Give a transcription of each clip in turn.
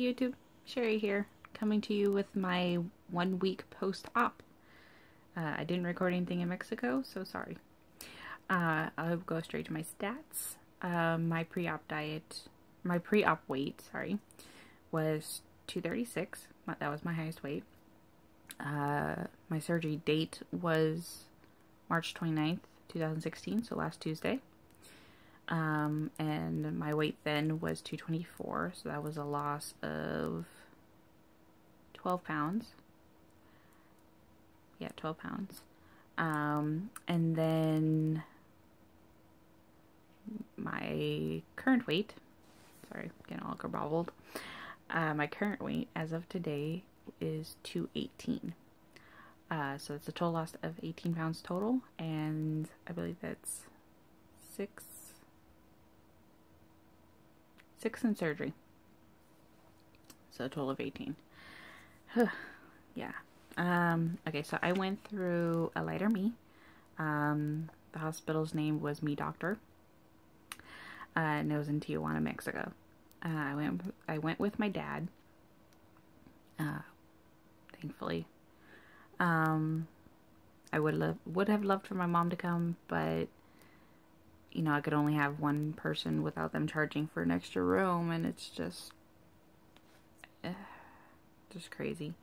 YouTube, Sherry here, coming to you with my 1 week post-op. I didn't record anything in Mexico, so sorry. I'll go straight to my stats. My pre-op weight, was 236. That was my highest weight. My surgery date was March 29th, 2016, so last Tuesday. And my weight then was 224, so that was a loss of 12 pounds. Yeah, 12 pounds. And then my current weight, sorry, getting all gabobbled. My current weight as of today is 218. So it's a total loss of 18 pounds total, and I believe that's six in surgery. So a total of 18. Yeah. Okay, so I went through a Lighter Me. The hospital's name was Me Doctor. And it was in Tijuana, Mexico. I went with my dad. Thankfully. I would have loved for my mom to come, but you know, I could only have one person without them charging for an extra room, and it's just crazy.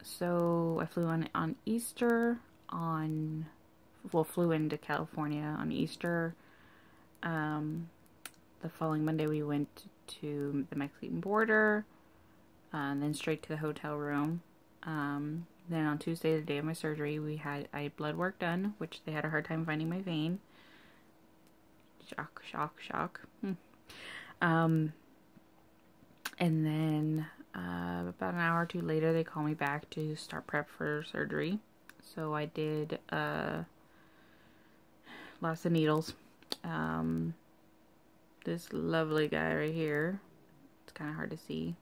So I flew on Easter, flew into California on Easter. The following Monday we went to the Mexican border, and then straight to the hotel room. Then on Tuesday, the day of my surgery, I had blood work done, which they had a hard time finding my vein. Shock. And then about an hour or two later, they called me back to start prep for surgery. So I did lots of needles. This lovely guy right here, it's kind of hard to see,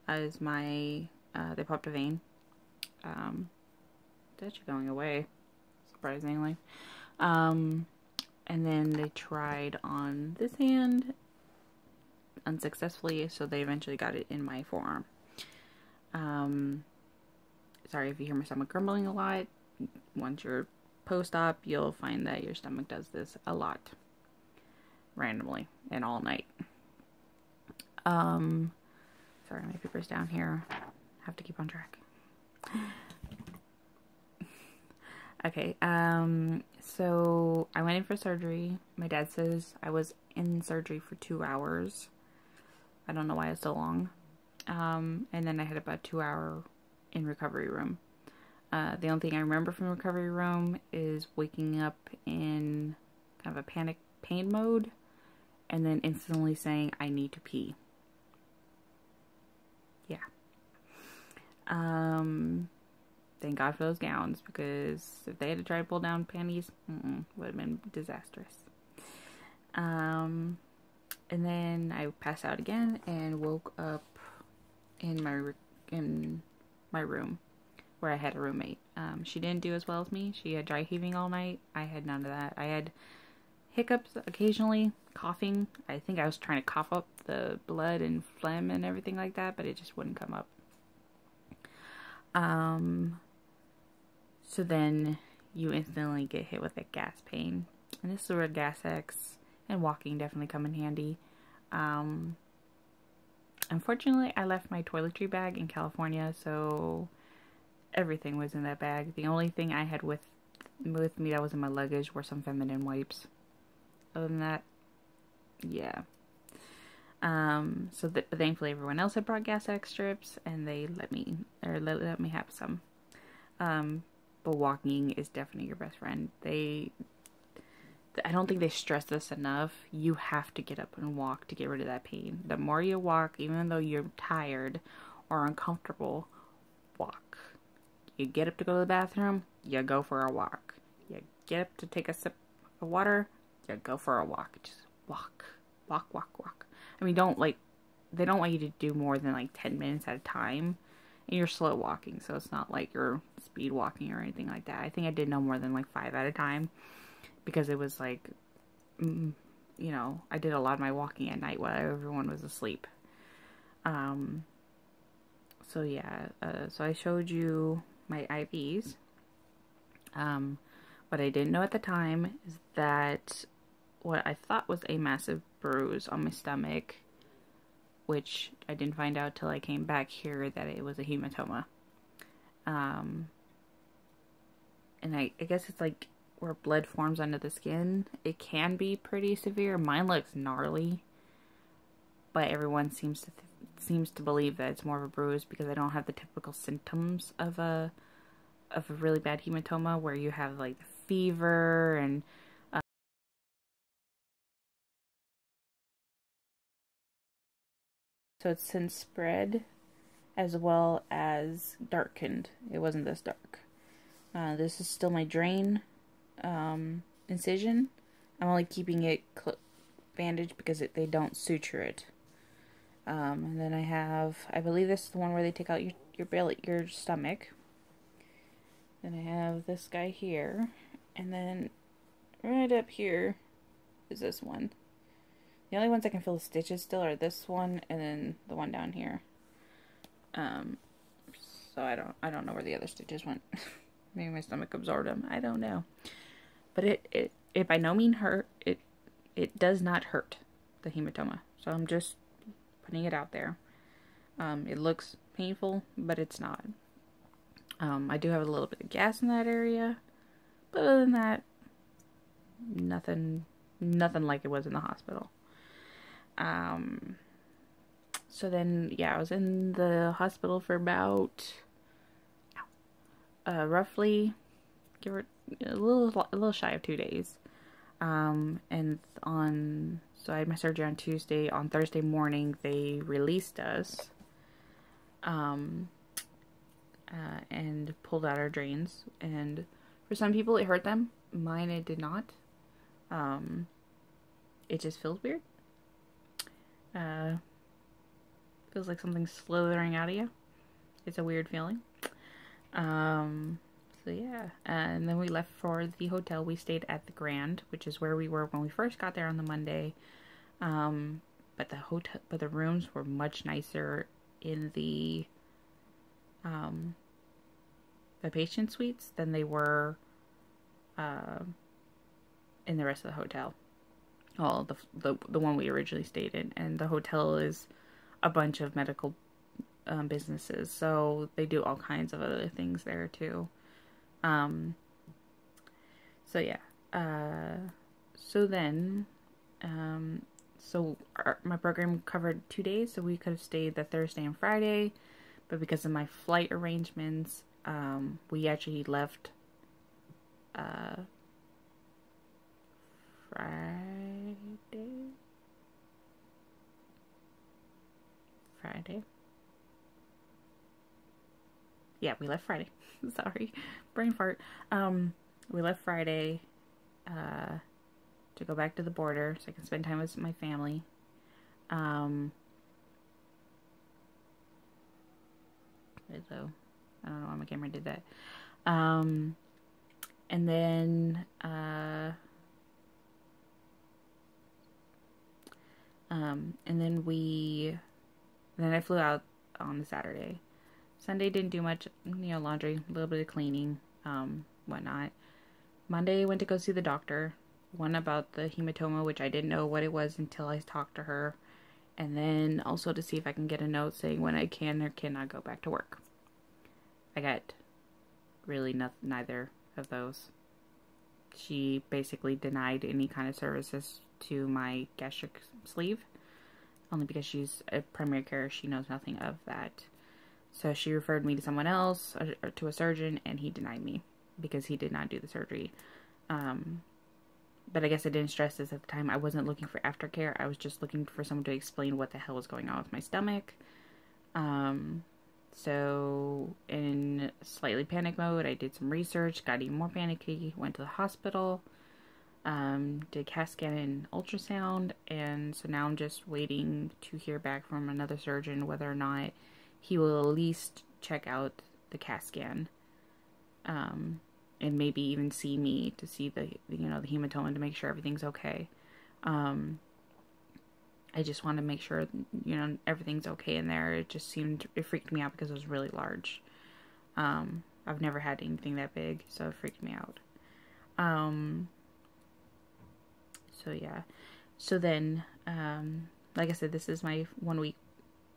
is my, they popped a vein. It's actually going away, surprisingly. And then they tried on this hand unsuccessfully, so they eventually got it in my forearm. Sorry if you hear my stomach grumbling a lot. Once you're post-op, you'll find that your stomach does this a lot, randomly and all night. Sorry, my paper's down here. Have to keep on track. Okay, so I went in for surgery. My dad says I was in surgery for 2 hours. I don't know why it's so long. And then I had about 2 hour in recovery room. The only thing I remember from recovery room is waking up in kind of a panic pain mode, and then instantly saying, I need to pee. Yeah. Thank God for those gowns, because if they had to try to pull down panties, would have been disastrous. And then I passed out again and woke up in my room where I had a roommate. She didn't do as well as me. She had dry heaving all night. I had none of that. I had hiccups occasionally, coughing. I think I was trying to cough up the blood and phlegm and everything like that, but it just wouldn't come up. So then you instantly get hit with a gas pain. And this is where Gas X and walking definitely come in handy. Unfortunately, I left my toiletry bag in California, so everything was in that bag. The only thing I had with me that was in my luggage were some feminine wipes. Other than that, yeah. So thankfully everyone else had brought Gas X strips, and they let me have some. But walking is definitely your best friend. I don't think they stress this enough. You have to get up and walk to get rid of that pain. The more you walk, even though you're tired or uncomfortable, walk. You get up to go to the bathroom, you go for a walk. You get up to take a sip of water, you go for a walk. Just walk. Walk. I mean, they don't want you to do more than like 10 minutes at a time. And you're slow walking, so it's not like you're speed walking or anything like that. I think I did no more than like 5 at a time, because it was like, you know, I did a lot of my walking at night while everyone was asleep. Um, so yeah, so I showed you my IVs. What I didn't know at the time is that what I thought was a massive bruise on my stomach, which I didn't find out till I came back here, that it was a hematoma. Um, and I guess it's like where blood forms under the skin. It can be pretty severe. Mine looks gnarly, but everyone seems to believe that it's more of a bruise because I don't have the typical symptoms of a really bad hematoma where you have like fever and so it's since spread as well as darkened. It wasn't this dark. This is still my drain incision. I'm only keeping it bandaged because they don't suture it. And then I believe this is the one where they take out your belly, your stomach. Then I have this guy here, and then right up here is this one. The only ones I can feel the stitches still are this one and then the one down here. So I don't know where the other stitches went. Maybe my stomach absorbed them. I don't know. But it by no means hurt. It does not hurt, the hematoma. So I'm just putting it out there. It looks painful, but it's not. I do have a little bit of gas in that area, but other than that, nothing like it was in the hospital. So then, yeah, I was in the hospital for about, roughly, give it a little shy of 2 days. And so I had my surgery on Tuesday. On Thursday morning, they released us, and pulled out our drains. And for some people, it hurt them. Mine, it did not. It just feels weird. Feels like something's slithering out of you. It's a weird feeling. So yeah, and then we left for the hotel. We stayed at the Grand, which is where we were when we first got there on the Monday. But the rooms were much nicer in the patient suites than they were in the rest of the hotel. Well, the one we originally stayed in, and the hotel is a bunch of medical businesses, so they do all kinds of other things there too. So yeah, so then, my program covered 2 days, so we could have stayed the Thursday and Friday, but because of my flight arrangements, we actually left Friday. Yeah, we left Friday. Sorry, brain fart. We left Friday to go back to the border so I can spend time with my family. So I don't know why my camera did that. And then then I flew out on the Saturday. Sunday didn't do much, laundry, a little bit of cleaning, whatnot. Monday went to go see the doctor, one about the hematoma, which I didn't know what it was until I talked to her, and then also to see if I can get a note saying when I can or cannot go back to work. I got really neither of those. She basically denied any kind of services to my gastric sleeve, only because she's a primary care. She knows nothing of that. So she referred me to someone else, or to a surgeon, and he denied me because he did not do the surgery. But I guess I didn't stress this at the time. I wasn't looking for aftercare. I was just looking for someone to explain what the hell was going on with my stomach. So in slightly panic mode, I did some research, got even more panicky, went to the hospital, did CAT scan and ultrasound, and so now I'm just waiting to hear back from another surgeon whether or not he will at least check out the CAT scan, and maybe even see me to see the hematoma to make sure everything's okay. I just want to make sure, you know, everything's okay in there. It freaked me out because it was really large. I've never had anything that big, so it freaked me out. So yeah. So then, like I said, this is my 1 week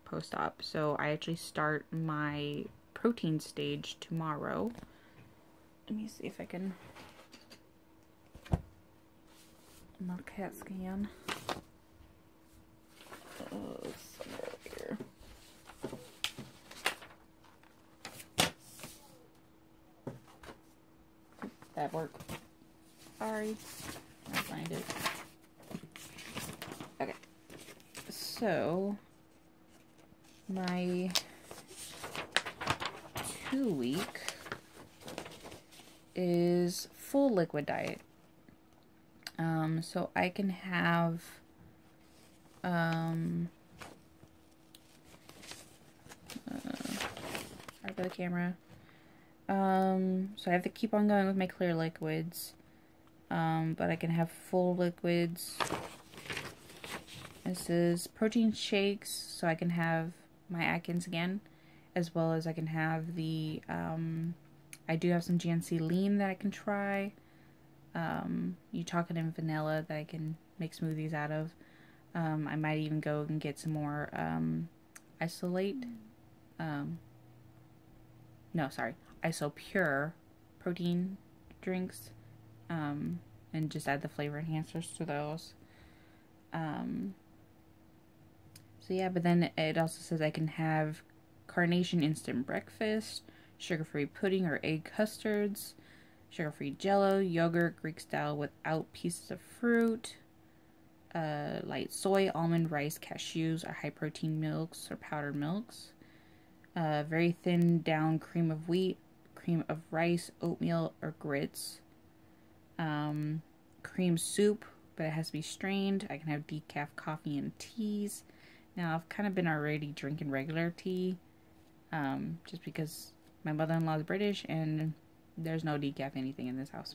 post-op. So I actually start my protein stage tomorrow. Let me see if I can not CAT scan. Oh, it's somewhere over here. That worked. Sorry. I'll find it. Okay. So, my 2 week is full liquid diet. So I can have, sorry for the camera. So I have to keep on going with my clear liquids. But I can have full liquids. This is protein shakes, so I can have my Atkins again, as well as I can have the, I do have some GNC lean that I can try. Chocolate and vanilla that I can make smoothies out of. I might even go and get some more, isolate, IsoPure protein drinks, and just add the flavor enhancers to those. So yeah, but then it also says I can have Carnation instant breakfast, sugar-free pudding or egg custards, sugar-free jello, yogurt, Greek style without pieces of fruit, light soy, almond, rice, cashews, or high-protein milks or powdered milks, very thin down cream of wheat, cream of rice, oatmeal, or grits, cream soup, but it has to be strained. I can have decaf coffee and teas. Now, I've kind of been already drinking regular tea, just because my mother-in-law is British and there's no decaf anything in this house.